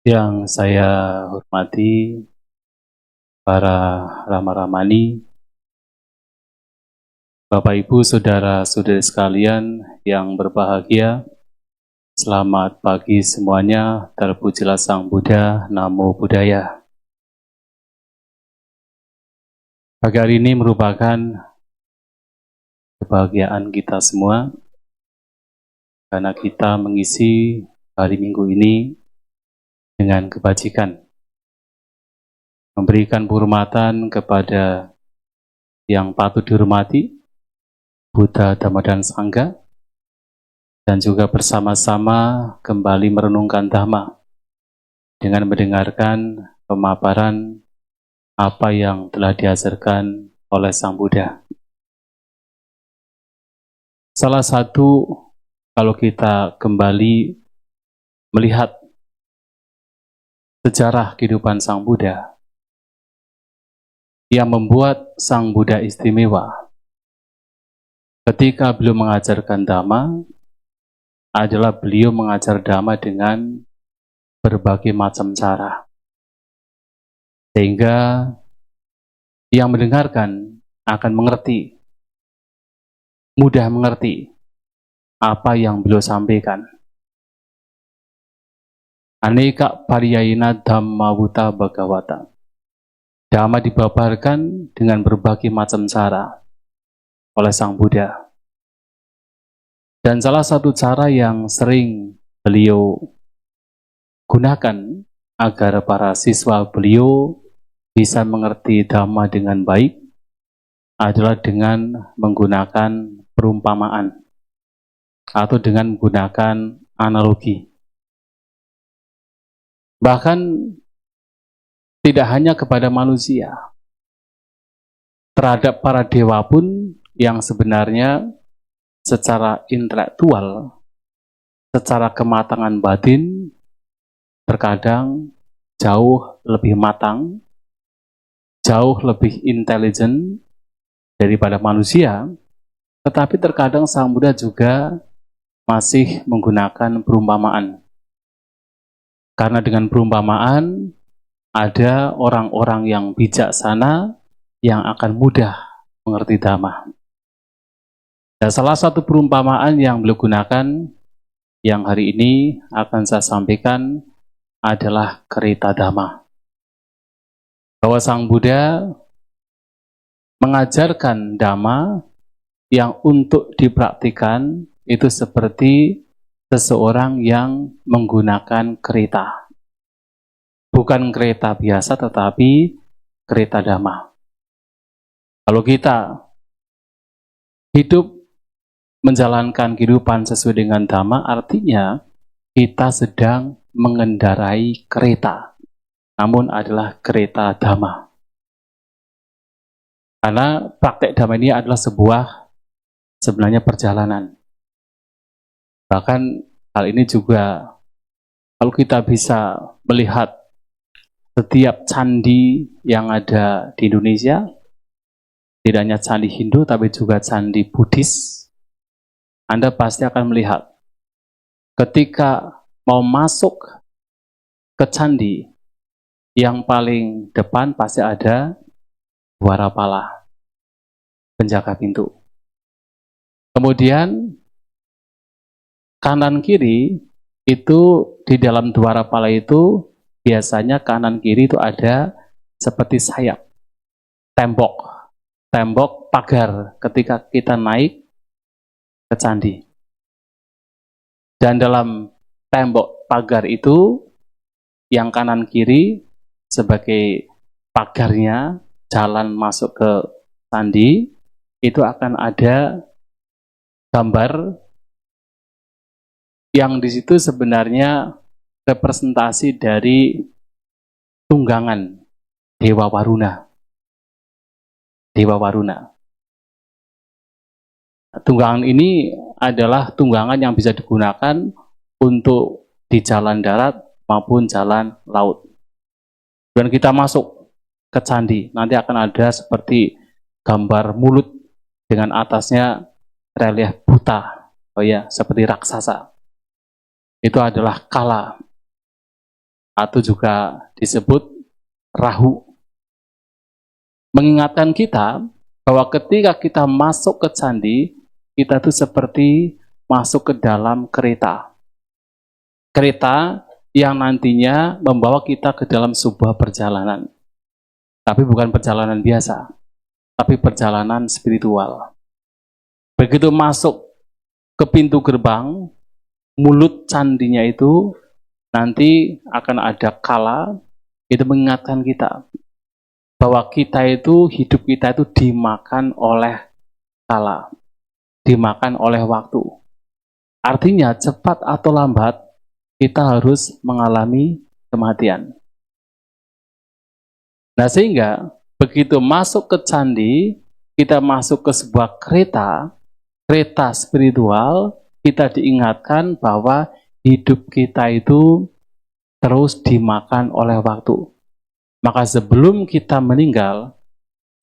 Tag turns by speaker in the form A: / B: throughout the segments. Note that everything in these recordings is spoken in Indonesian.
A: Yang saya hormati para rama-ramani, Bapak Ibu, saudara-saudari sekalian yang berbahagia, selamat pagi semuanya, terpujilah Sang Buddha, Namo Buddhaya. Pagi hari ini merupakan kebahagiaan kita semua, karena kita mengisi hari Minggu ini dengan kebajikan, memberikan penghormatan kepada yang patut dihormati, Buddha, Dhamma, dan Sangha, dan juga bersama-sama kembali merenungkan Dhamma dengan mendengarkan pemaparan apa yang telah diajarkan oleh Sang Buddha. Salah satu, kalau kita kembali melihat sejarah kehidupan Sang Buddha, yang membuat Sang Buddha istimewa ketika beliau mengajarkan Dhamma adalah beliau mengajar Dhamma dengan berbagai macam cara, sehingga yang mendengarkan akan mengerti, mudah mengerti apa yang beliau sampaikan. Aneka pariyayana dhammawuta bhagavata. Dhamma dibabarkan dengan berbagai macam cara oleh Sang Buddha. Dan salah satu cara yang sering beliau gunakan agar para siswa beliau bisa mengerti Dhamma dengan baik adalah dengan menggunakan perumpamaan atau dengan menggunakan analogi. Bahkan tidak hanya kepada manusia, terhadap para dewa pun yang sebenarnya secara intelektual, secara kematangan batin, terkadang jauh lebih matang, jauh lebih intelijen daripada manusia, tetapi terkadang Sang Buddha juga masih menggunakan perumpamaan. Karena dengan perumpamaan, ada orang-orang yang bijaksana yang akan mudah mengerti Dhamma. Dan salah satu perumpamaan yang beliau gunakan yang hari ini akan saya sampaikan adalah kereta Dhamma. Bahwa Sang Buddha mengajarkan Dhamma yang untuk dipraktikkan itu seperti seseorang yang menggunakan kereta. Bukan kereta biasa, tetapi kereta Dhamma. Kalau kita hidup menjalankan kehidupan sesuai dengan Dhamma, artinya kita sedang mengendarai kereta, namun adalah kereta Dhamma. Karena praktek Dhamma ini adalah sebenarnya perjalanan. Bahkan hal ini juga kalau kita bisa melihat setiap candi yang ada di Indonesia, tidak hanya candi Hindu tapi juga candi Buddhis, Anda pasti akan melihat ketika mau masuk ke candi, yang paling depan pasti ada dwarapala, penjaga pintu. Kemudian kanan kiri itu di dalam dwarapala itu biasanya kanan kiri itu ada seperti sayap, tembok pagar ketika kita naik ke candi. Dan dalam tembok pagar itu yang kanan kiri sebagai pagarnya jalan masuk ke candi, itu akan ada gambar yang di situ sebenarnya representasi dari tunggangan Dewa Waruna. Tunggangan ini adalah tunggangan yang bisa digunakan untuk di jalan darat maupun jalan laut. Dan kita masuk ke candi, nanti akan ada seperti gambar mulut dengan atasnya relief buta, seperti raksasa. Itu adalah Kala. atau juga disebut Rahu. Mengingatkan kita bahwa ketika kita masuk ke candi, kita itu seperti masuk ke dalam kereta. Kereta yang nantinya membawa kita ke dalam sebuah perjalanan. Tapi bukan perjalanan biasa, tapi perjalanan spiritual. Begitu masuk ke pintu gerbang, mulut candinya itu nanti akan ada kala itu mengingatkan kita bahwa kita itu, hidup kita itu dimakan oleh kala, dimakan oleh waktu. Artinya cepat atau lambat kita harus mengalami kematian. Nah, sehingga begitu masuk ke candi, kita masuk ke sebuah kereta spiritual, kita diingatkan bahwa hidup kita itu terus dimakan oleh waktu. Maka sebelum kita meninggal,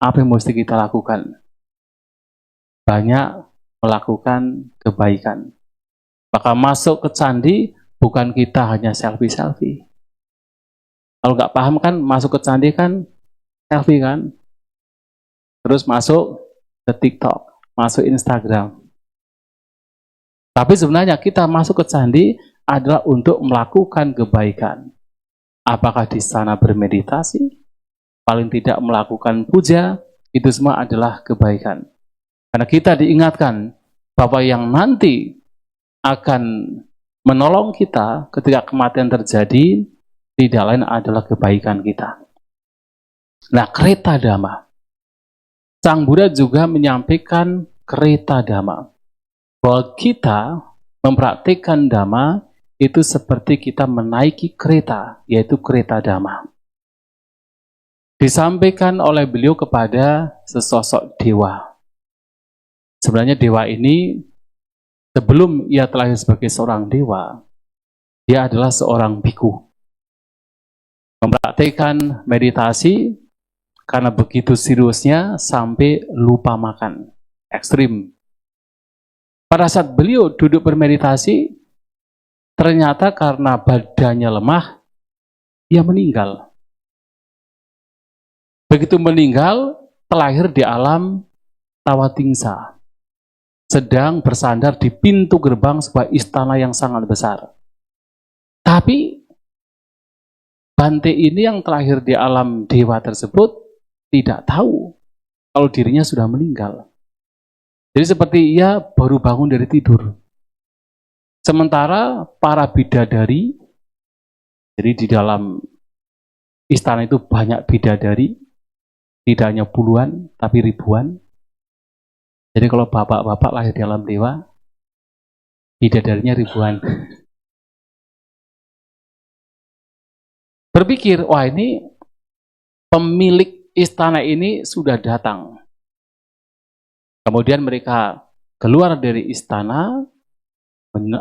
A: apa yang mesti kita lakukan? Banyak melakukan kebaikan. Maka masuk ke candi bukan kita hanya selfie-selfie. Kalau nggak paham kan, masuk ke candi kan selfie kan, terus masuk ke TikTok, masuk Instagram. Tapi sebenarnya kita masuk ke candi adalah untuk melakukan kebaikan. Apakah di sana bermeditasi, paling tidak melakukan puja, itu semua adalah kebaikan. Karena kita diingatkan bahwa yang nanti akan menolong kita ketika kematian terjadi, tidak lain adalah kebaikan kita. Nah, kereta dhamma. Sang Buddha juga menyampaikan kereta dhamma. Bahwa kita mempraktikkan dhamma itu seperti kita menaiki kereta, yaitu kereta dhamma. Disampaikan oleh beliau kepada sesosok dewa. Sebenarnya dewa ini, sebelum ia terlahir sebagai seorang dewa, dia adalah seorang biku. Mempraktikkan meditasi karena begitu seriusnya sampai lupa makan. Ekstrim. Pada saat beliau duduk bermeditasi, ternyata karena badannya lemah, ia meninggal. Begitu meninggal, terlahir di alam Tawatingsa, sedang bersandar di pintu gerbang sebuah istana yang sangat besar. Tapi Bante ini yang terlahir di alam dewa tersebut tidak tahu kalau dirinya sudah meninggal. Jadi seperti ia baru bangun dari tidur. Sementara para bidadari, jadi di dalam istana itu banyak bidadari, tidak hanya puluhan, tapi ribuan. Jadi kalau bapak-bapak lahir di alam dewa, bidadarinya ribuan. Berpikir, wah ini pemilik istana ini sudah datang. Kemudian mereka keluar dari istana,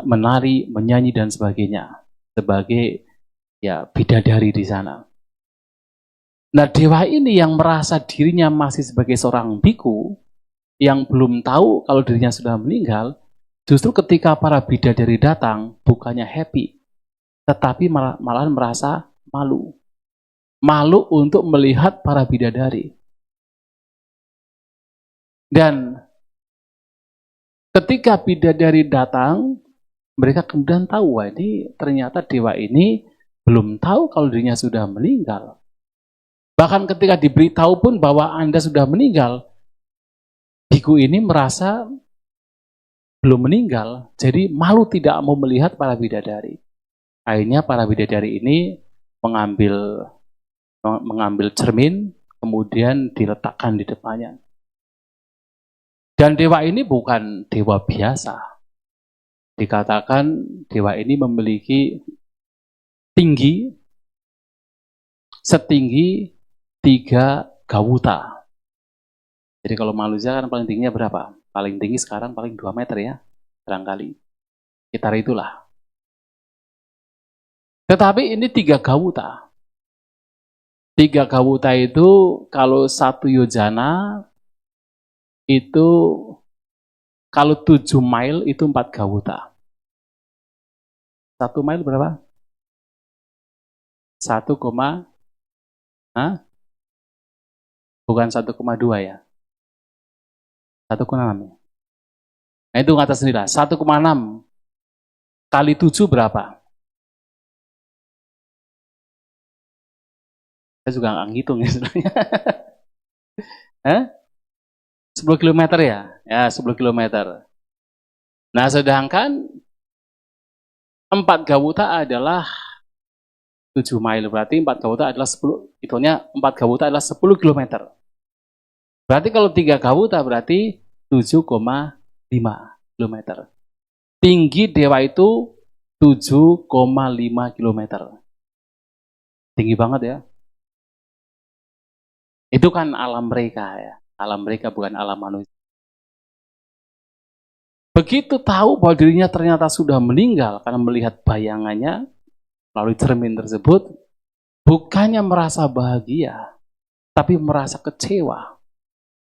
A: menari, menyanyi dan sebagainya sebagai ya bidadari di sana. Nah, dewa ini yang merasa dirinya masih sebagai seorang biku, yang belum tahu kalau dirinya sudah meninggal, justru ketika para bidadari datang, bukannya happy, tetapi malahan merasa malu. Malu untuk melihat para bidadari. Dan ketika bidadari datang, mereka kemudian tahu, wah ini ternyata dewa ini belum tahu kalau dirinya sudah meninggal. Bahkan ketika diberitahu pun bahwa Anda sudah meninggal, biku ini merasa belum meninggal, jadi malu tidak mau melihat para bidadari. Akhirnya para bidadari ini mengambil cermin, kemudian diletakkan di depannya. Dan dewa ini bukan dewa biasa. Dikatakan dewa ini memiliki tinggi setinggi 3 gawuta. Jadi kalau manusia kan paling tingginya berapa? Paling tinggi sekarang paling 2 meter ya, barangkali. Sekitar itulah. Tetapi ini 3 gawuta. 3 gawuta itu kalau 1 yojana itu kalau 7 mile itu 4 gawuta. 1 mile berapa? 1, bukan 1,2 ya. 1,6 ya. Nah itu kata sendiri lah. 1,6 kali 7 berapa? Saya juga nggak ngitung ya sebenarnya. 10 km ya? Ya 10 km. Nah sedangkan 4 Gawuta adalah 7 mile. Berarti 4 Gawuta adalah 10. Itunya 4 Gawuta adalah 10 km. Berarti kalau 3 Gawuta berarti 7,5 km. Tinggi dewa itu 7,5 km. Tinggi banget ya. Itu kan alam mereka ya. Alam mereka bukan alam manusia. Begitu tahu bahwa dirinya ternyata sudah meninggal karena melihat bayangannya melalui cermin tersebut, bukannya merasa bahagia, tapi merasa kecewa.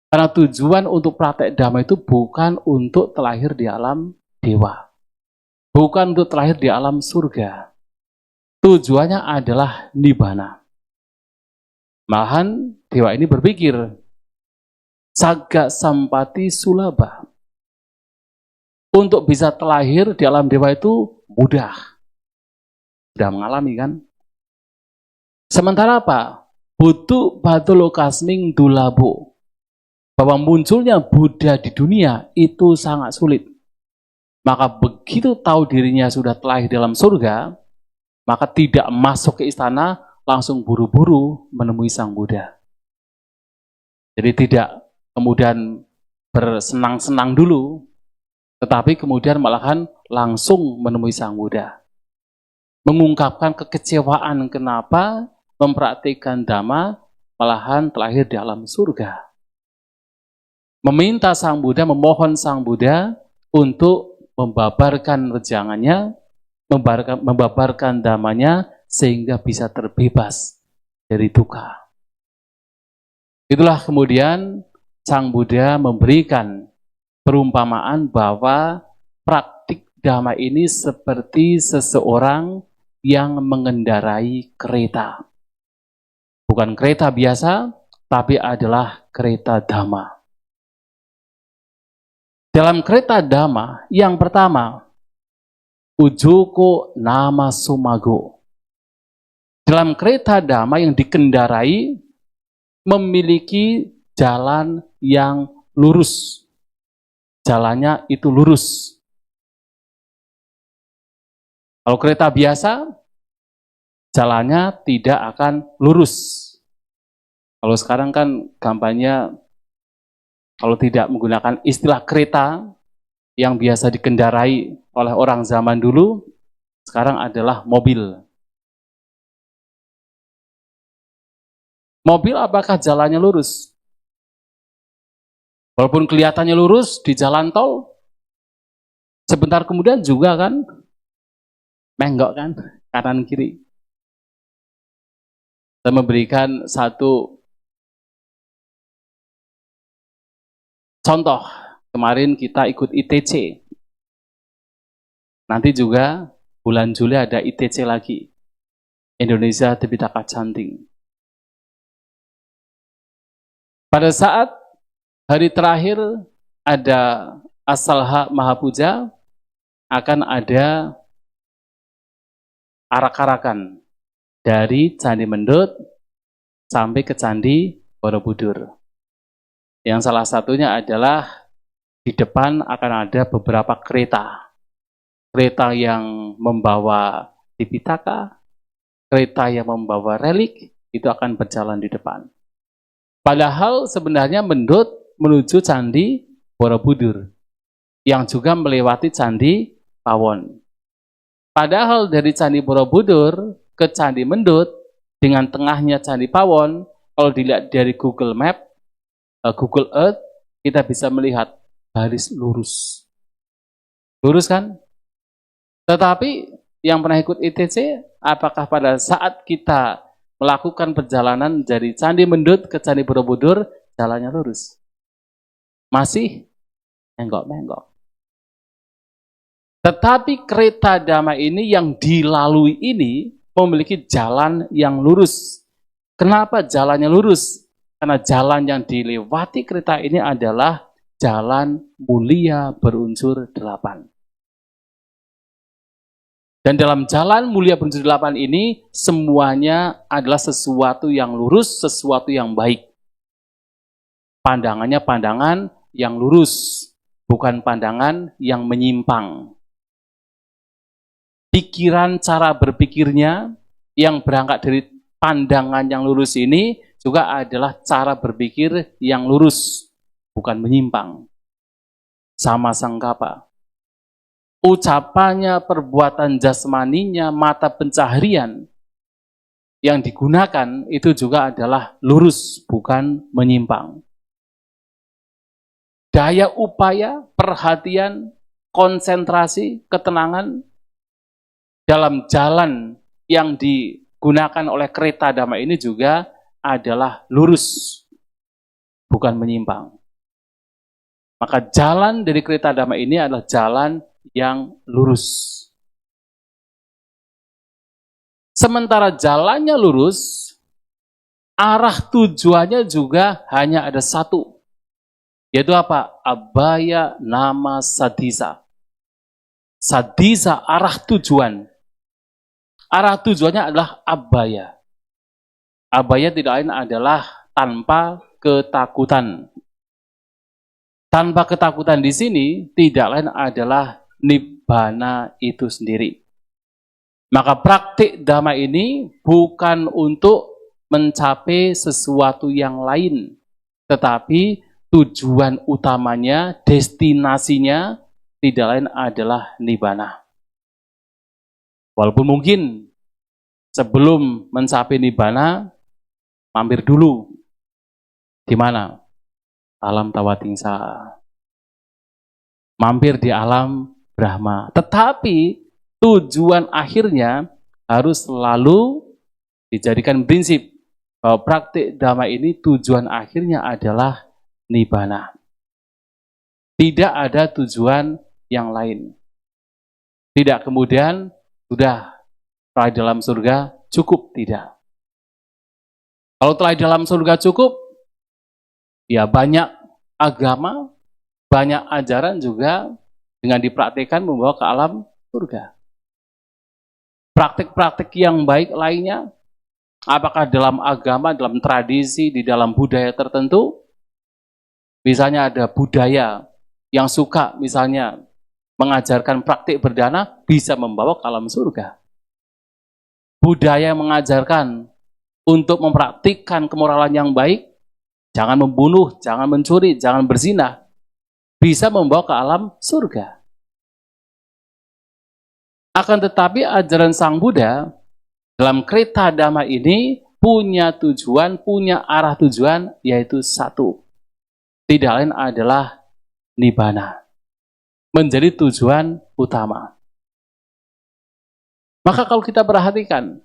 A: Karena tujuan untuk praktek dhamma itu bukan untuk terlahir di alam dewa. Bukan untuk terlahir di alam surga. Tujuannya adalah nibbana. Malahan dewa ini berpikir, Sagga Sampati Sulaba. Untuk bisa terlahir di alam dewa itu mudah. Sudah mengalami kan? Sementara apa? Butuh batu lokasning dulabo. Bahwa munculnya Buddha di dunia itu sangat sulit. Maka begitu tahu dirinya sudah terlahir dalam surga, maka tidak masuk ke istana, langsung buru-buru menemui Sang Buddha. Jadi tidak kemudian bersenang-senang dulu, tetapi kemudian malahan langsung menemui Sang Buddha. Mengungkapkan kekecewaan kenapa mempraktikkan dhamma malahan terlahir di alam surga. Meminta Sang Buddha, memohon Sang Buddha untuk membabarkan wejangannya, membabarkan dhammanya sehingga bisa terbebas dari duka. Itulah kemudian Sang Buddha memberikan perumpamaan bahwa praktik dhamma ini seperti seseorang yang mengendarai kereta. Bukan kereta biasa, tapi adalah kereta dhamma. Dalam kereta dhamma, yang pertama, Ujoko Nama Sumago. Dalam kereta dhamma yang dikendarai, memiliki jalan yang lurus. Jalannya itu lurus. Kalau kereta biasa, jalannya tidak akan lurus. Kalau sekarang kan gampangnya, kalau tidak menggunakan istilah kereta yang biasa dikendarai oleh orang zaman dulu, sekarang adalah mobil. Mobil apakah jalannya lurus? Walaupun kelihatannya lurus di jalan tol, sebentar kemudian juga kan menggok kan, kanan kiri. Saya memberikan satu contoh. Kemarin kita ikut ITC. Nanti juga bulan Juli ada ITC lagi. Indonesia Tipitaka Chanting. Pada saat hari terakhir ada Asalha Mahapuja, akan ada arak-arakan dari Candi Mendut sampai ke Candi Borobudur. Yang salah satunya adalah di depan akan ada beberapa kereta. Kereta yang membawa Tipitaka, kereta yang membawa relik, itu akan berjalan di depan. Padahal sebenarnya Mendut menuju Candi Borobudur, yang juga melewati Candi Pawon. Padahal dari Candi Borobudur ke Candi Mendut, dengan tengahnya Candi Pawon, kalau dilihat dari Google Map, Google Earth, kita bisa melihat garis lurus. Lurus kan? Tetapi yang pernah ikut ITC, apakah pada saat kita melakukan perjalanan dari Candi Mendut ke Candi Borobudur, jalannya lurus? Masih menggok-menggok. Tetapi kereta dhamma ini yang dilalui ini memiliki jalan yang lurus. Kenapa jalannya lurus? Karena jalan yang dilewati kereta ini adalah jalan mulia berunsur 8. Dan dalam jalan mulia berunsur 8 ini, semuanya adalah sesuatu yang lurus, sesuatu yang baik. Pandangannya pandangan yang lurus, bukan pandangan yang menyimpang. Pikiran, cara berpikirnya yang berangkat dari pandangan yang lurus ini juga adalah cara berpikir yang lurus, bukan menyimpang. Sama sangkapa. Ucapannya, perbuatan jasmaninya, mata pencaharian yang digunakan itu juga adalah lurus, bukan menyimpang. Daya upaya, perhatian, konsentrasi, ketenangan dalam jalan yang digunakan oleh kereta dhamma ini juga adalah lurus, bukan menyimpang. Maka jalan dari kereta dhamma ini adalah jalan yang lurus. Sementara jalannya lurus, arah tujuannya juga hanya ada satu. Yaitu apa? Abhaya nama sadisa. Sadisa, arah tujuan. Arah tujuannya adalah abhaya. Abhaya tidak lain adalah tanpa ketakutan. Tanpa ketakutan di sini tidak lain adalah nibbana itu sendiri. Maka praktik dhamma ini bukan untuk mencapai sesuatu yang lain, tetapi tujuan utamanya, destinasinya tidak lain adalah nibbana. Walaupun mungkin sebelum mencapai nibbana, mampir dulu. Di mana? Alam tawatingsa. Mampir di alam Brahma. Tetapi tujuan akhirnya harus selalu dijadikan prinsip bahwa praktik dhamma ini tujuan akhirnya adalah nibbana. Tidak ada tujuan yang lain. Tidak kemudian sudah telah dalam surga cukup, tidak. Kalau telah dalam surga cukup, ya banyak agama, banyak ajaran juga dengan dipraktikkan membawa ke alam surga. Praktik-praktik yang baik lainnya, apakah dalam agama, dalam tradisi, di dalam budaya tertentu, misalnya ada budaya yang suka misalnya mengajarkan praktik berdana, bisa membawa ke alam surga. Budaya yang mengajarkan untuk mempraktikkan kemoralan yang baik, jangan membunuh, jangan mencuri, jangan berzina, bisa membawa ke alam surga. Akan tetapi ajaran Sang Buddha dalam kereta dhamma ini punya tujuan, punya arah tujuan, yaitu satu. Tidak lain adalah nibbana. Menjadi tujuan utama. Maka kalau kita perhatikan,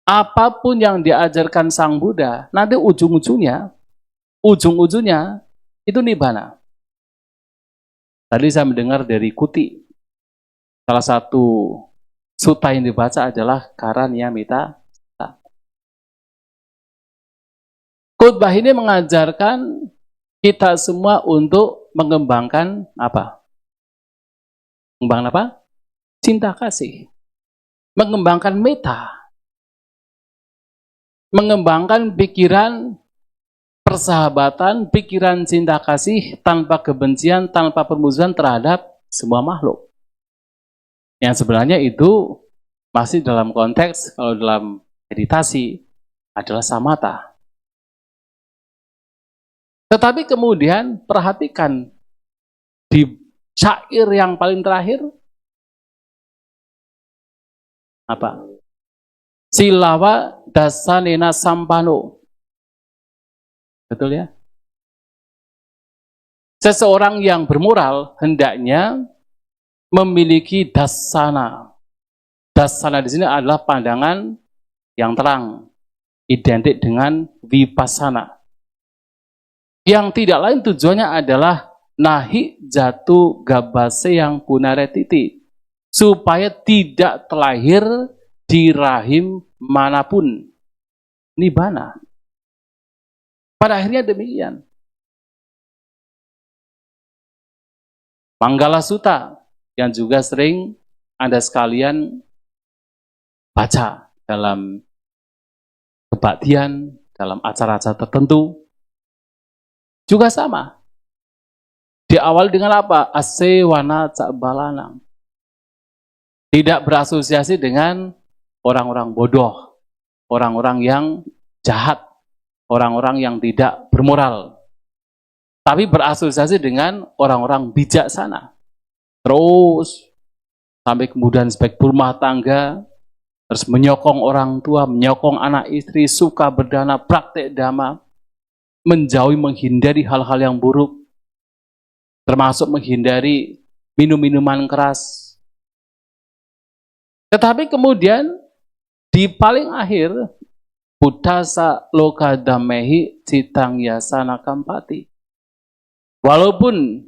A: apapun yang diajarkan Sang Buddha, nanti ujung-ujungnya itu nibbana. Tadi saya mendengar dari Kuti, salah satu sutta yang dibaca adalah Karanyamita. Khotbah ini mengajarkan kita semua untuk mengembangkan apa? Mengembangkan apa? Cinta kasih. Mengembangkan metta. Mengembangkan pikiran persahabatan, pikiran cinta kasih tanpa kebencian, tanpa permusuhan terhadap semua makhluk. Yang sebenarnya itu masih dalam konteks, kalau dalam meditasi, adalah samatha. Tetapi kemudian perhatikan di syair yang paling terakhir apa? Silawa dasanena sampano. Betul ya? Seseorang yang bermoral hendaknya memiliki dasana. Dasana di sini adalah pandangan yang terang, identik dengan vipassana. Yang tidak lain tujuannya adalah nahi jatuh gabase yang punaretiti, supaya tidak terlahir di rahim manapun. Nibbana. Pada akhirnya demikian. Manggala Sutta yang juga sering Anda sekalian baca dalam kebaktian, dalam acara-acara tertentu, juga sama. Diawali dengan apa? Asewana cakbalanang. Tidak berasosiasi dengan orang-orang bodoh, orang-orang yang jahat, orang-orang yang tidak bermoral. Tapi berasosiasi dengan orang-orang bijaksana. Terus, sampai kemudian sebagai rumah tangga, terus menyokong orang tua, menyokong anak istri, suka berdana, praktek dhamma, menjauhi, menghindari hal-hal yang buruk, termasuk menghindari minum-minuman keras. Tetapi kemudian di paling akhir, Buddhasa loka dhamehi citang yasana kampati. Walaupun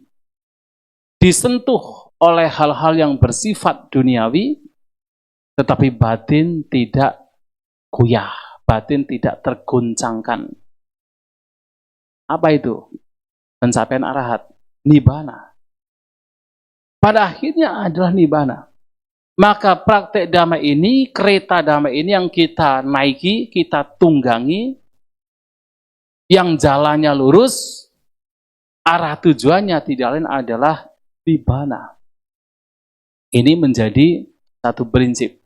A: disentuh oleh hal-hal yang bersifat duniawi, tetapi batin tidak goyah, batin tidak tergoncangkan. Apa itu? Pencapaian arahat, nibbana. Pada akhirnya adalah nibbana. Maka praktek dhamma ini, kereta dhamma ini yang kita naiki, kita tunggangi, yang jalannya lurus, arah tujuannya tidak lain adalah nibbana. Ini menjadi satu prinsip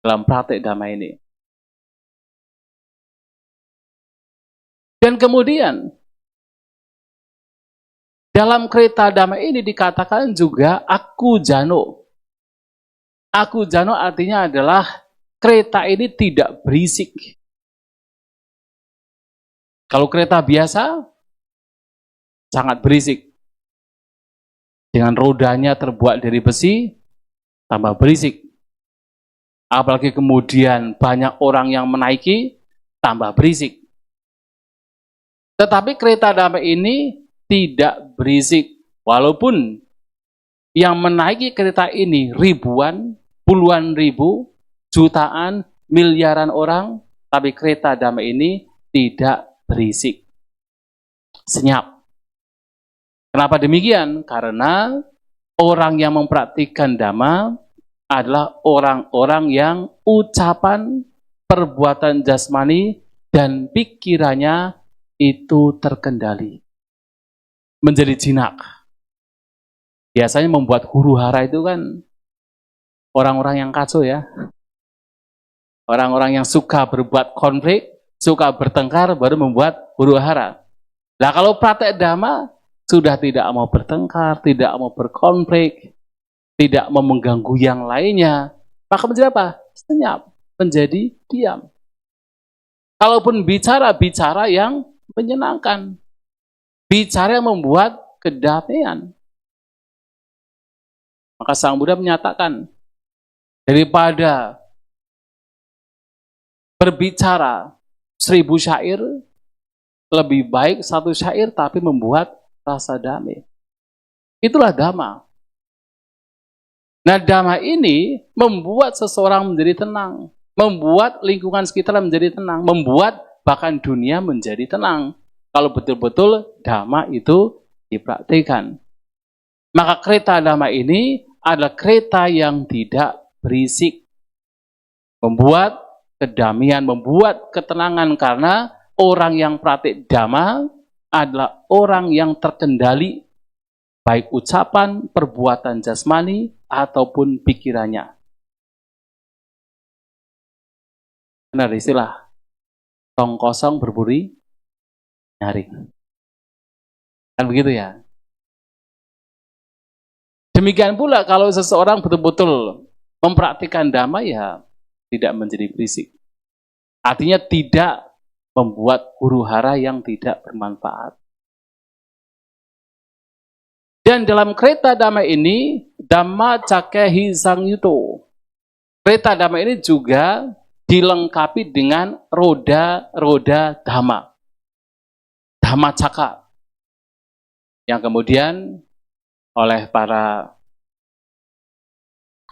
A: dalam praktek dhamma ini. Dan kemudian, dalam kereta dhamma ini dikatakan juga aku jano. Aku jano artinya adalah kereta ini tidak berisik. Kalau kereta biasa, sangat berisik. Dengan rodanya terbuat dari besi, tambah berisik. Apalagi kemudian banyak orang yang menaiki, tambah berisik. Tetapi kereta dhamma ini tidak berisik. Walaupun yang menaiki kereta ini ribuan, puluhan ribu, jutaan, miliaran orang, tapi kereta dhamma ini tidak berisik. Senyap. Kenapa demikian? Karena orang yang mempraktikkan dhamma adalah orang-orang yang ucapan, perbuatan jasmani, dan pikirannya itu terkendali. Menjadi jinak. Biasanya membuat huru-hara itu kan orang-orang yang kacau ya. Orang-orang yang suka berbuat konflik, suka bertengkar, baru membuat huru-hara. Nah kalau praktek dhamma, sudah tidak mau bertengkar, tidak mau berkonflik, tidak mau mengganggu yang lainnya, maka menjadi apa? Senyap, menjadi diam. Kalaupun bicara yang menyenangkan, bicara yang membuat kedamaian. Maka Sang Buddha menyatakan, daripada berbicara 1000 syair, lebih baik 1 syair tapi membuat rasa damai. Itulah dhamma. Nah, dhamma ini membuat seseorang menjadi tenang, membuat lingkungan sekitar menjadi tenang, membuat bahkan dunia menjadi tenang. Kalau betul-betul dhamma itu dipraktikkan. Maka kereta dhamma ini adalah kereta yang tidak berisik. Membuat kedamaian, membuat ketenangan karena orang yang praktik dhamma adalah orang yang terkendali baik ucapan, perbuatan jasmani, ataupun pikirannya. Benar istilah, tong kosong berburi nyaring. Kan begitu ya? Demikian pula kalau seseorang betul-betul mempraktikkan dhamma, ya tidak menjadi berisik. Artinya tidak membuat huru-hara yang tidak bermanfaat. Dan dalam kereta dhamma ini, dhamma cakehi sangyuto. Kereta dhamma ini juga dilengkapi dengan roda-roda dhamma. Dhamma caka. Yang kemudian oleh para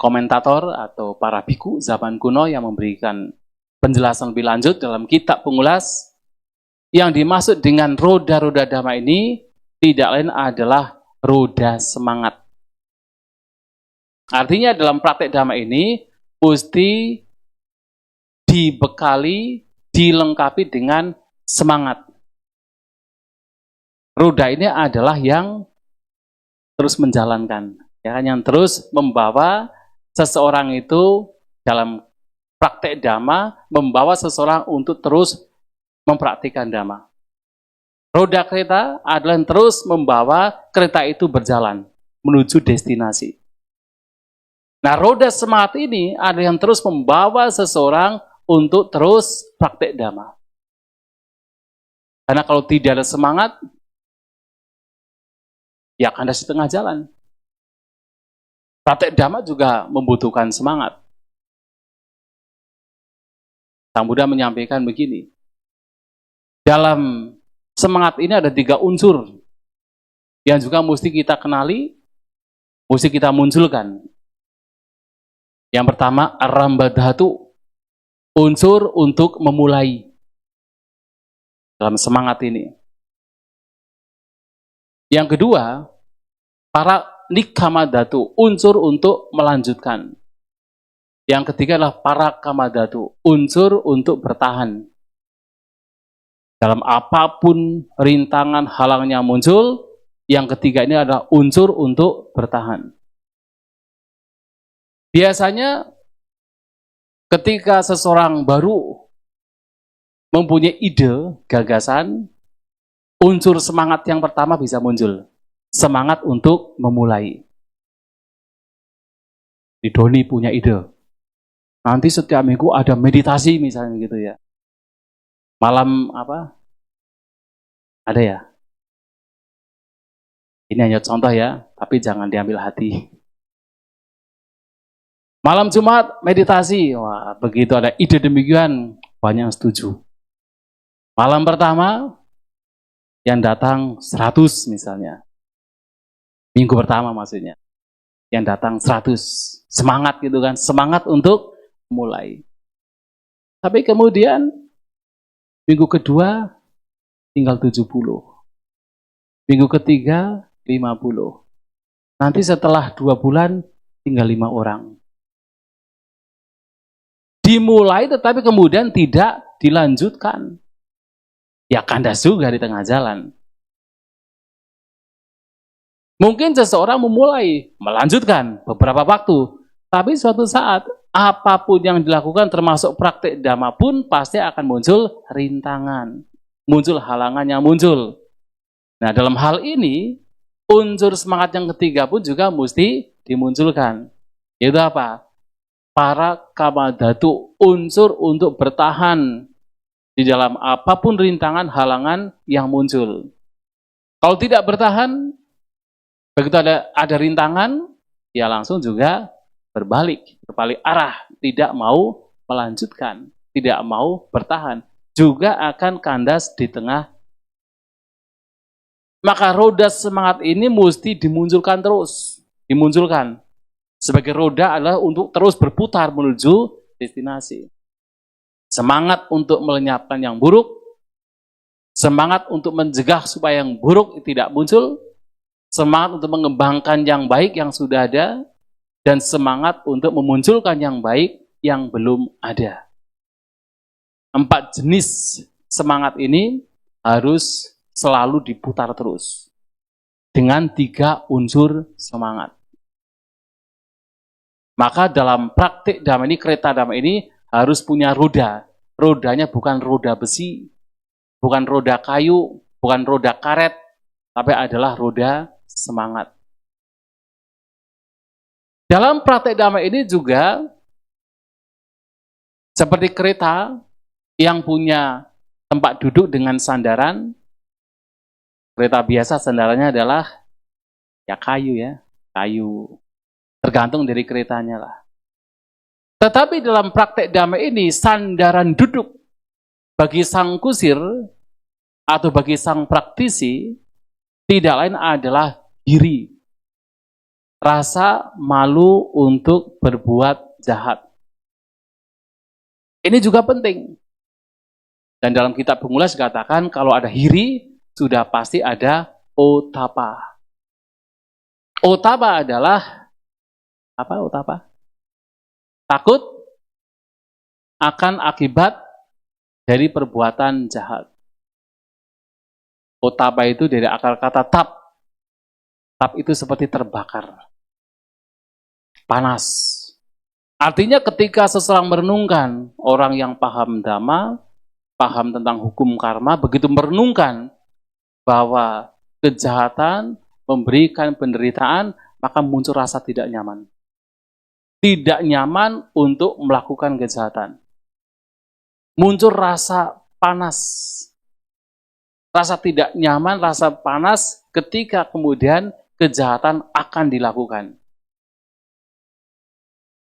A: komentator atau para biku zaman kuno yang memberikan penjelasan lebih lanjut dalam kitab pengulas, yang dimaksud dengan roda-roda dhamma ini tidak lain adalah roda semangat. Artinya dalam praktek dhamma ini mesti dibekali, dilengkapi dengan semangat. Roda ini adalah yang terus menjalankan, ya, yang terus membawa seseorang itu dalam praktek dhamma, membawa seseorang untuk terus mempraktikkan dhamma. Roda kereta adalah yang terus membawa kereta itu berjalan menuju destinasi. Nah, roda semangat ini adalah yang terus membawa seseorang untuk terus praktek dhamma. Karena kalau tidak ada semangat, ya kandas di tengah jalan. Praktek dhamma juga membutuhkan semangat. Sang Buddha menyampaikan begini, dalam semangat ini ada 3 unsur yang juga mesti kita kenali, mesti kita munculkan. Yang pertama, arambadhatu, unsur untuk memulai dalam semangat ini. Yang kedua, para nikkamadhatu, unsur untuk melanjutkan. Yang ketiga adalah para kamadhatu, unsur untuk bertahan. Dalam apapun rintangan halangnya muncul, yang ketiga ini adalah unsur untuk bertahan. Biasanya ketika seseorang baru mempunyai ide, gagasan, unsur semangat yang pertama bisa muncul. Semangat untuk memulai. Di Doni punya ide. Nanti setiap minggu ada meditasi misalnya gitu ya. Malam apa? Ada ya? Ini hanya contoh ya, tapi jangan diambil hati. Malam Jumat meditasi. Wah, begitu ada ide demikian, banyak yang setuju. Malam pertama yang datang 100 misalnya. Minggu pertama maksudnya. Yang datang 100. Semangat gitu kan, semangat untuk mulai. Tapi kemudian minggu kedua tinggal 70. Minggu ketiga 50. Nanti setelah 2 bulan tinggal 5 orang. Dimulai tetapi kemudian tidak dilanjutkan. Ya kandas juga di tengah jalan. Mungkin seseorang memulai, melanjutkan beberapa waktu. Tapi suatu saat, apapun yang dilakukan termasuk praktik dhamma pun pasti akan muncul rintangan. Muncul halangan yang muncul. Nah, dalam hal ini, unsur semangat yang ketiga pun juga mesti dimunculkan. Yaitu apa? Para kamadhatu, unsur untuk bertahan di dalam apapun rintangan, halangan yang muncul. Kalau tidak bertahan, begitu ada rintangan, ya langsung juga berbalik arah, tidak mau melanjutkan, tidak mau bertahan, juga akan kandas di tengah. Maka roda semangat ini mesti dimunculkan terus, dimunculkan. Sebagai roda adalah untuk terus berputar menuju destinasi. Semangat untuk melenyapkan yang buruk, semangat untuk mencegah supaya yang buruk tidak muncul, semangat untuk mengembangkan yang baik yang sudah ada, dan semangat untuk memunculkan yang baik yang belum ada. 4 jenis semangat ini harus selalu diputar terus dengan 3 unsur semangat. Maka dalam praktik dhamma ini, kereta dhamma ini harus punya roda. Rodanya bukan roda besi, bukan roda kayu, bukan roda karet, tapi adalah roda semangat. Dalam praktik dhamma ini juga seperti kereta yang punya tempat duduk dengan sandaran. Kereta biasa sandarannya adalah ya kayu ya, kayu. Tergantung dari keretanya lah. Tetapi dalam praktek dhamma ini, sandaran duduk bagi sang kusir atau bagi sang praktisi tidak lain adalah diri. rasa malu untuk berbuat jahat. Ini juga penting. Dan dalam kitab Pengulas dikatakan kalau ada hiri, sudah pasti ada otapa. Otapa adalah apa otapa? Takut akan akibat dari perbuatan jahat. Otapa itu dari akar kata tap. Tap itu seperti terbakar. Panas. Artinya ketika seseorang merenungkan, orang yang paham dhamma, paham tentang hukum karma, begitu merenungkan bahwa kejahatan memberikan penderitaan, maka muncul rasa tidak nyaman. Tidak nyaman untuk melakukan kejahatan. Muncul rasa panas. Rasa tidak nyaman, rasa panas ketika kemudian kejahatan akan dilakukan.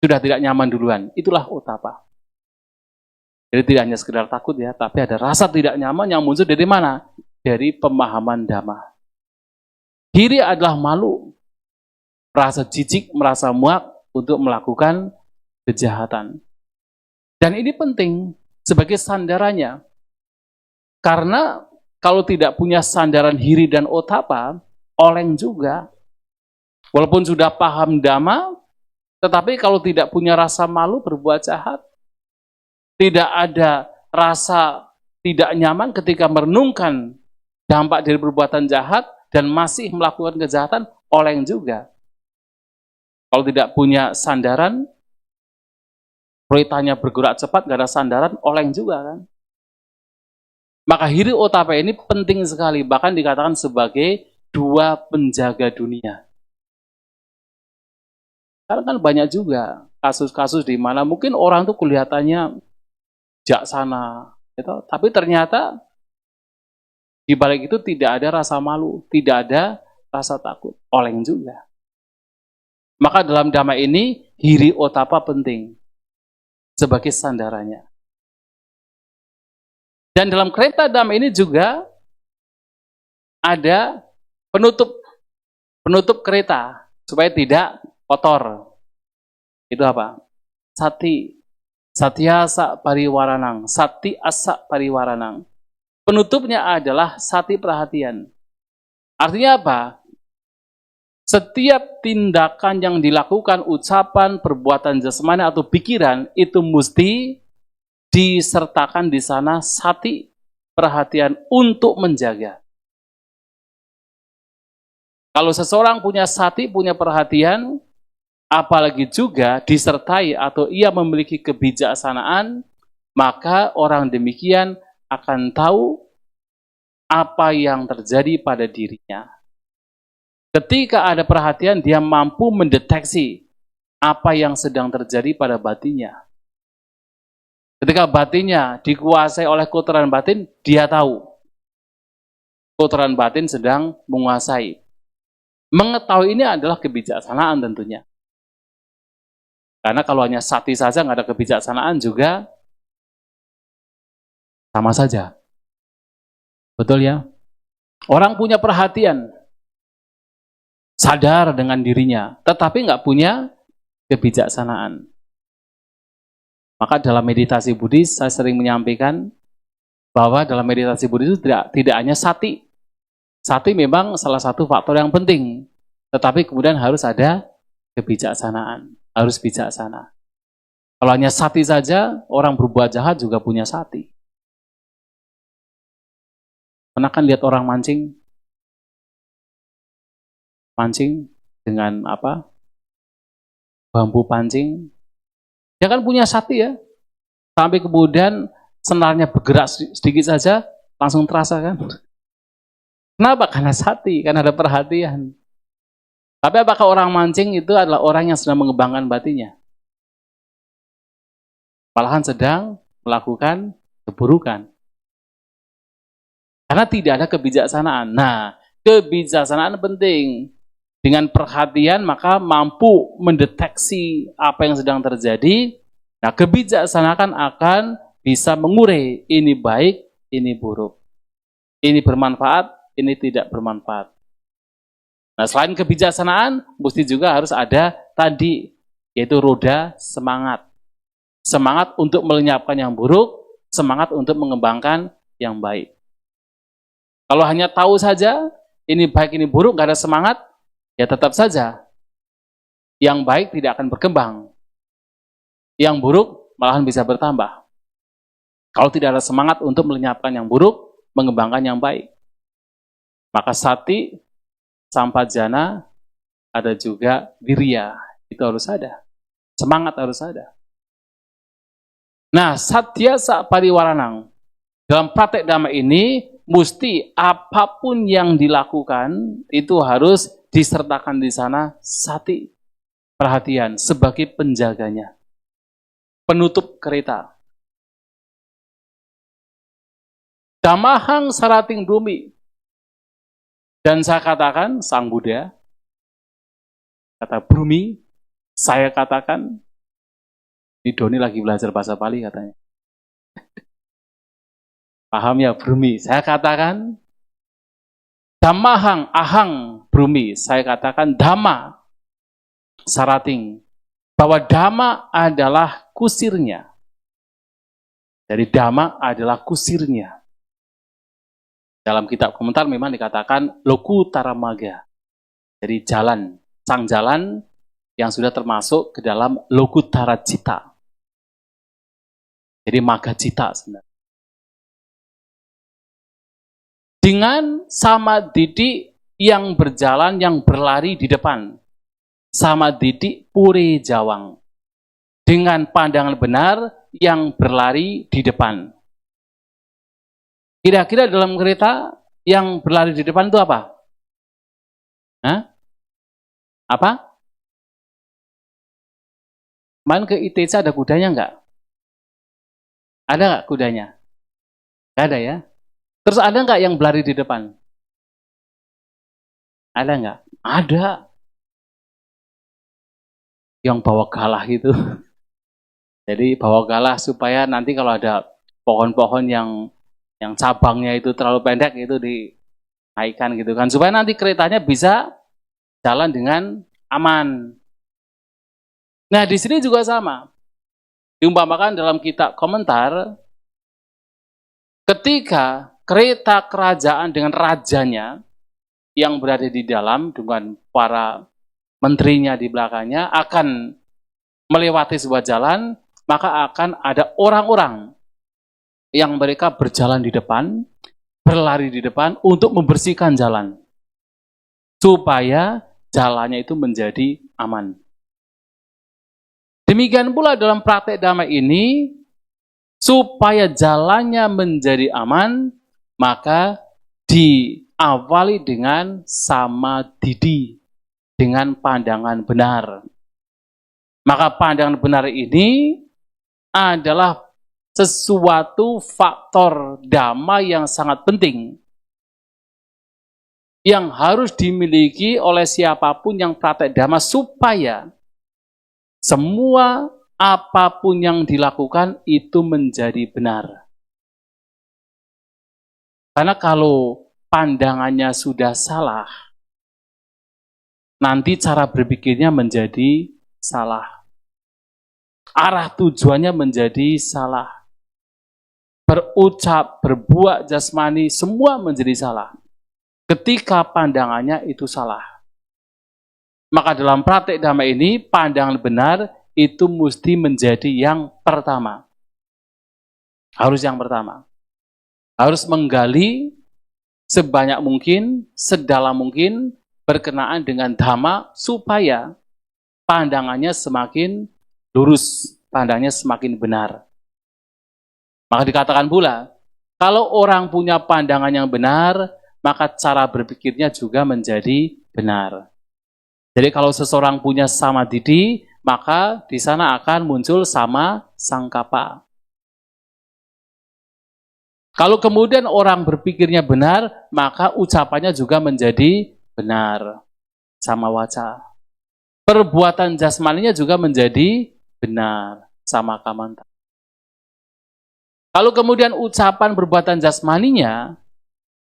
A: Sudah tidak nyaman duluan. Itulah otapa. Jadi tidak hanya sekedar takut ya, tapi ada rasa tidak nyaman yang muncul dari mana? Dari pemahaman dhamma. Hiri adalah malu. Merasa jijik, merasa muak untuk melakukan kejahatan. Dan ini penting sebagai sandarannya. Karena kalau tidak punya sandaran hiri dan otapa, oleng juga. Walaupun sudah paham dhamma, tetapi kalau tidak punya rasa malu berbuat jahat, tidak ada rasa tidak nyaman ketika merenungkan dampak dari perbuatan jahat dan masih melakukan kejahatan, oleng juga. Kalau tidak punya sandaran, proyektannya bergerak cepat, gak ada sandaran, oleng juga kan. Maka hiri otapa ini penting sekali, bahkan dikatakan sebagai dua penjaga dunia. Karena kan banyak juga kasus-kasus di mana mungkin orang itu kelihatannya jaksana, gitu, tapi ternyata di balik itu tidak ada rasa malu, tidak ada rasa takut, oleng juga. Maka dalam dhamma ini hiri otapa penting sebagai sandarannya. Dan dalam kereta dhamma ini juga ada penutup kereta supaya tidak kotor. Itu apa? Sati. Satyasa pariwaranang. Sati asa pariwaranang. Penutupnya adalah sati perhatian. Artinya apa? Setiap tindakan yang dilakukan, ucapan, perbuatan jasmani atau pikiran itu mesti disertakan di sana sati perhatian untuk menjaga. Kalau seseorang punya sati, punya perhatian, apalagi juga disertai atau ia memiliki kebijaksanaan, maka orang demikian akan tahu apa yang terjadi pada dirinya. Ketika ada perhatian, dia mampu mendeteksi apa yang sedang terjadi pada batinnya. Ketika batinnya dikuasai oleh kotoran batin, dia tahu kotoran batin sedang menguasai. Mengetahui ini adalah kebijaksanaan tentunya. Karena kalau hanya sati saja nggak ada kebijaksanaan juga sama saja. Betul ya? Orang punya perhatian, sadar dengan dirinya, tetapi nggak punya kebijaksanaan. Maka dalam meditasi Buddhis saya sering menyampaikan bahwa dalam meditasi Buddhis itu tidak hanya sati. Sati memang salah satu faktor yang penting, tetapi kemudian harus ada kebijaksanaan, harus bijaksana. Kalau hanya sati saja, orang berbuat jahat juga punya sati. Pernah kan lihat orang mancing dengan apa? Bambu pancing. Dia kan punya sati ya. Sampai kemudian senarnya bergerak sedikit saja, langsung terasa kan. Kenapa? Karena sati, karena ada perhatian. Tapi apakah orang mancing itu adalah orang yang sedang mengembangkan batinnya? Malahan sedang melakukan keburukan. Karena tidak ada kebijaksanaan. Nah, kebijaksanaan penting. Dengan perhatian maka mampu mendeteksi apa yang sedang terjadi. Nah, kebijaksanaan akan bisa mengurai ini baik, ini buruk. Ini bermanfaat, ini tidak bermanfaat. Nah, selain kebijaksanaan, mesti juga harus ada tadi, yaitu roda semangat. Semangat untuk melenyapkan yang buruk, semangat untuk mengembangkan yang baik. Kalau hanya tahu saja, ini baik, ini buruk, nggak ada semangat, ya tetap saja yang baik tidak akan berkembang. Yang buruk malahan bisa bertambah. Kalau tidak ada semangat untuk melenyapkan yang buruk, mengembangkan yang baik. Maka sati, sampajana, ada juga wirya. Itu harus ada. Semangat harus ada. Nah, satya sapariwaranang. Dalam praktek dhamma ini, mesti apapun yang dilakukan, itu harus disertakan di sana sati. Perhatian, sebagai penjaganya. Penutup kereta. Dhammahang sarating brumi. Dan saya katakan, Sang Buddha, kata brumi, saya katakan, ini Doni lagi belajar bahasa Pali katanya. Paham ya brumi? Saya katakan, dhammahang, ahang brumi, saya katakan dhamma sarating. Bahwa dhamma adalah kusirnya. Jadi dhamma adalah kusirnya. Dalam kitab komentar memang dikatakan lokutara magga. Jadi jalan, sang jalan yang sudah termasuk ke dalam lokutara cita. Jadi magga cita sebenarnya. Dengan sama didik yang berjalan, yang berlari di depan. Sama didik pure jawang. Dengan pandangan benar yang berlari di depan. Kira-kira dalam kereta yang berlari di depan itu apa? Hah? Apa? Kemarin ke ITC ada kudanya enggak? Ada enggak kudanya? Enggak ada ya? Terus ada enggak yang berlari di depan? Ada enggak? Ada. Yang bawa galah gitu. Jadi bawa galah supaya nanti kalau ada pohon-pohon yang cabangnya itu terlalu pendek itu dinaikkan gitu kan. Supaya nanti keretanya bisa jalan dengan aman. Nah, di sini juga sama. Diumpamakan dalam kitab komentar, ketika kereta kerajaan dengan rajanya yang berada di dalam dengan para menterinya di belakangnya akan melewati sebuah jalan, maka akan ada orang-orang yang mereka berjalan di depan, berlari di depan untuk membersihkan jalan. Supaya jalannya itu menjadi aman. Demikian pula dalam praktek dhamma ini, supaya jalannya menjadi aman, maka diawali dengan samadidi, dengan pandangan benar. Maka pandangan benar ini adalah sesuatu faktor dhamma yang sangat penting yang harus dimiliki oleh siapapun yang praktek dhamma supaya semua apapun yang dilakukan itu menjadi benar. Karena kalau pandangannya sudah salah, nanti cara berpikirnya menjadi salah. Arah tujuannya menjadi salah. Berucap, berbuat jasmani, semua menjadi salah. Ketika pandangannya itu salah. Maka dalam praktek dhamma ini, pandangan benar itu mesti menjadi yang pertama. Harus yang pertama. Harus menggali sebanyak mungkin, sedalam mungkin, berkenaan dengan dhamma supaya pandangannya semakin lurus, pandangannya semakin benar. Maka dikatakan pula, kalau orang punya pandangan yang benar, maka cara berpikirnya juga menjadi benar. Jadi kalau seseorang punya samadidi, maka di sana akan muncul sama sangkapa. Kalau kemudian orang berpikirnya benar, maka ucapannya juga menjadi benar, sama waca. Perbuatan jasmaninya juga menjadi benar, sama kamanta. Kalau kemudian ucapan perbuatan jasmaninya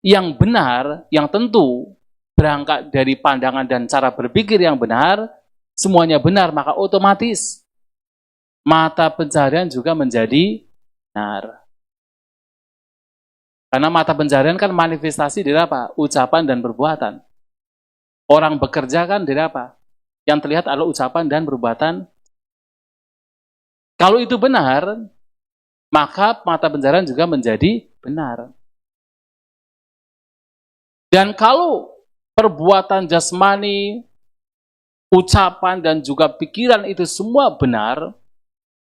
A: yang benar, yang tentu, berangkat dari pandangan dan cara berpikir yang benar, semuanya benar, maka otomatis mata pencaharian juga menjadi benar. Karena mata pencaharian kan manifestasi dari apa? Ucapan dan perbuatan. Orang bekerja kan dari apa? Yang terlihat adalah ucapan dan perbuatan. Kalau itu benar, maka mata pencaharian juga menjadi benar. Dan kalau perbuatan jasmani, ucapan dan juga pikiran itu semua benar,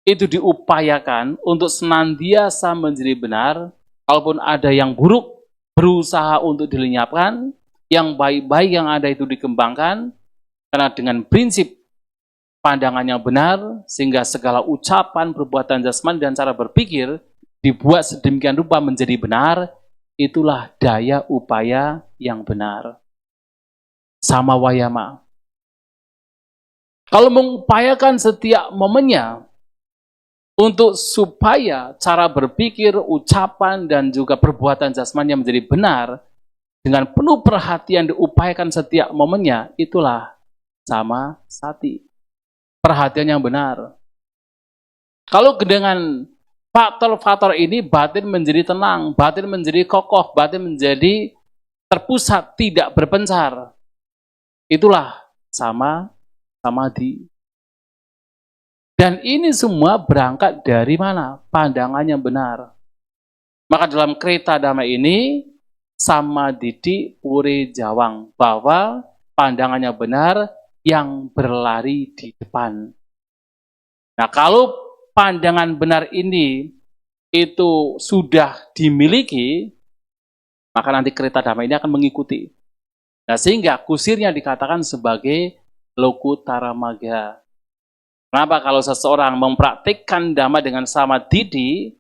A: itu diupayakan untuk senantiasa menjadi benar, kalaupun ada yang buruk, berusaha untuk dilenyapkan, yang baik-baik yang ada itu dikembangkan, karena dengan prinsip pandangan yang benar, sehingga segala ucapan, perbuatan jasmani dan cara berpikir dibuat sedemikian rupa menjadi benar, itulah daya upaya yang benar. Sama wayama. Kalau mengupayakan setiap momennya untuk supaya cara berpikir, ucapan, dan juga perbuatan jasmani menjadi benar, dengan penuh perhatian diupayakan setiap momennya, itulah sama sati. Perhatian yang benar. Kalau dengan faktor-faktor ini, batin menjadi tenang, batin menjadi kokoh, batin menjadi terpusat, tidak berpencar. Itulah sama samadhi. Dan ini semua berangkat dari mana? Pandangan yang benar. Maka dalam Kreta Dhamma ini, samadhi puri jawang, bahwa pandangannya benar yang berlari di depan. Nah, kalau pandangan benar ini itu sudah dimiliki, maka nanti Kreta Dhamma ini akan mengikuti. Nah, sehingga kusirnya dikatakan sebagai Lokutara Magga. Kenapa? Kalau seseorang mempraktikkan Dhamma dengan samadhi,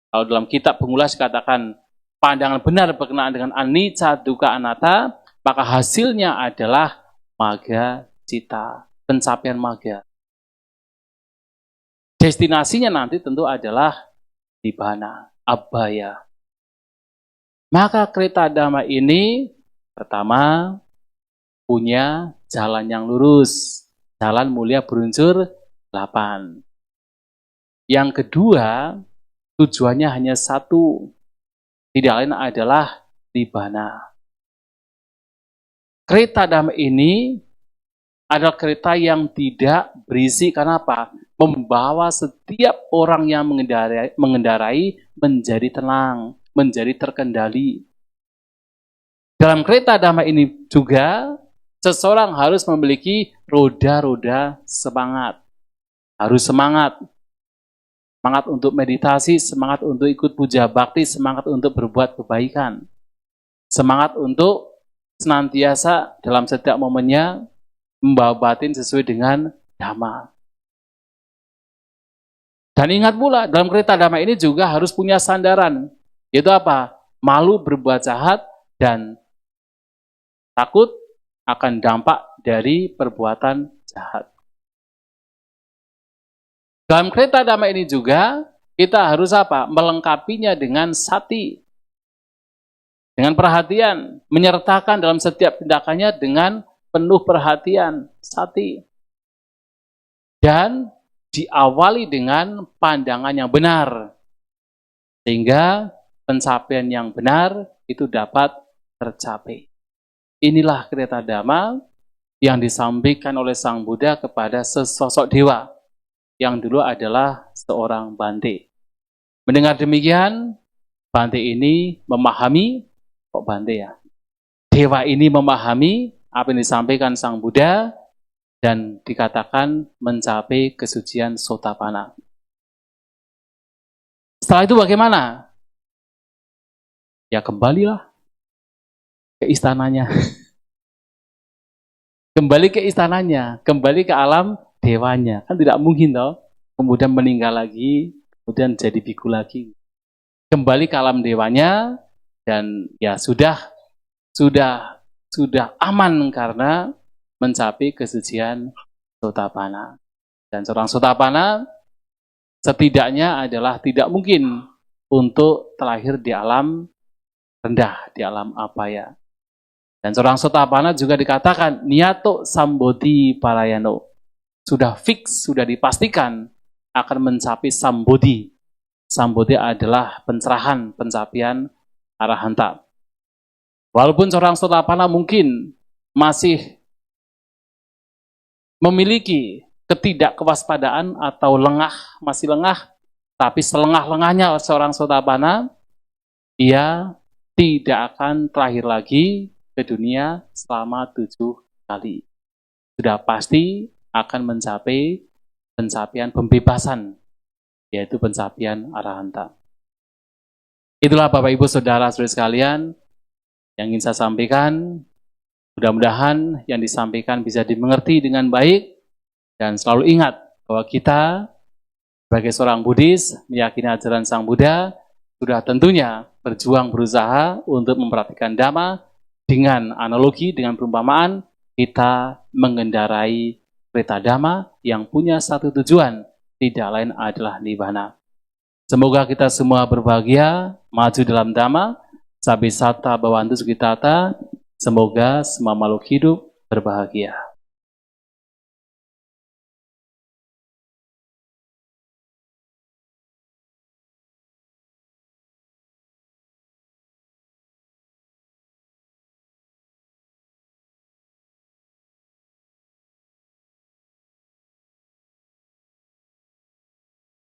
A: kalau dalam kitab pengulas dikatakan pandangan benar berkenaan dengan anicca, dukkha, anatta, maka hasilnya adalah magga cita, pencapaian magga. Destinasinya nanti tentu adalah nibbana, abhaya. Maka Kreta Dhamma ini pertama punya jalan yang lurus, jalan mulia berunsur 8. Yang kedua, tujuannya hanya satu, tidak lain adalah nibbana. Kreta Dhamma ini adalah kereta yang tidak berisi, karena apa? Membawa setiap orang yang mengendarai menjadi tenang, menjadi terkendali. Dalam Kreta Dhamma ini juga, seseorang harus memiliki roda-roda semangat. Harus semangat. Semangat untuk meditasi, semangat untuk ikut puja bakti, semangat untuk berbuat kebaikan. Semangat untuk senantiasa dalam setiap momennya membawa batin sesuai dengan Dhamma. Dan ingat pula, dalam Kreta Dhamma ini juga harus punya sandaran. Yaitu apa? Malu berbuat jahat dan takut akan dampak dari perbuatan jahat. Dalam Kreta Dhamma ini juga, kita harus apa? Melengkapinya dengan sati. Dengan perhatian, menyertakan dalam setiap tindakannya dengan penuh perhatian, sati. Dan diawali dengan pandangan yang benar. Sehingga pencapaian yang benar itu dapat tercapai. Inilah Kreta Dhamma yang disampaikan oleh Sang Buddha kepada sesosok dewa yang dulu adalah seorang Bante. Mendengar demikian, Bante ini memahami, kok Bante ya? Dewa ini memahami apa yang disampaikan Sang Buddha dan dikatakan mencapai kesucian Sotapanna. Setelah itu bagaimana? Ya kembalilah ke istananya. Kembali ke istananya, kembali ke alam dewanya. Kan tidak mungkin toh, kemudian meninggal lagi, kemudian jadi biku lagi. Kembali ke alam dewanya dan ya sudah aman karena mencapai kesucian Sotapanna. Dan seorang Sotapanna setidaknya adalah tidak mungkin untuk terlahir di alam rendah, di alam apaya. Dan seorang Sotapana juga dikatakan niato sambodhi parayano. Sudah fix, sudah dipastikan akan mencapai sambodhi. Sambodhi adalah pencerahan, pencapaian arahanta. Walaupun seorang Sotapana mungkin masih memiliki ketidakkewaspadaan atau masih lengah, tapi selengah-lengahnya seorang Sotapana, ia tidak akan terakhir lagi ke dunia selama 7 kali. Sudah pasti akan mencapai pencapaian pembebasan, yaitu pencapaian arahanta. Itulah Bapak Ibu Saudara-saudari sekalian yang ingin saya sampaikan. Mudah-mudahan yang disampaikan bisa dimengerti dengan baik, dan selalu ingat bahwa kita sebagai seorang Buddhis meyakini ajaran Sang Buddha, sudah tentunya berjuang berusaha untuk memperhatikan Dhamma dengan analogi, dengan perumpamaan, kita mengendarai kereta Dhamma yang punya satu tujuan, tidak lain adalah Nibbana. Semoga kita semua berbahagia, maju dalam Dhamma, Sabbe satta bhavantu sukhitata. Semoga semua makhluk hidup berbahagia.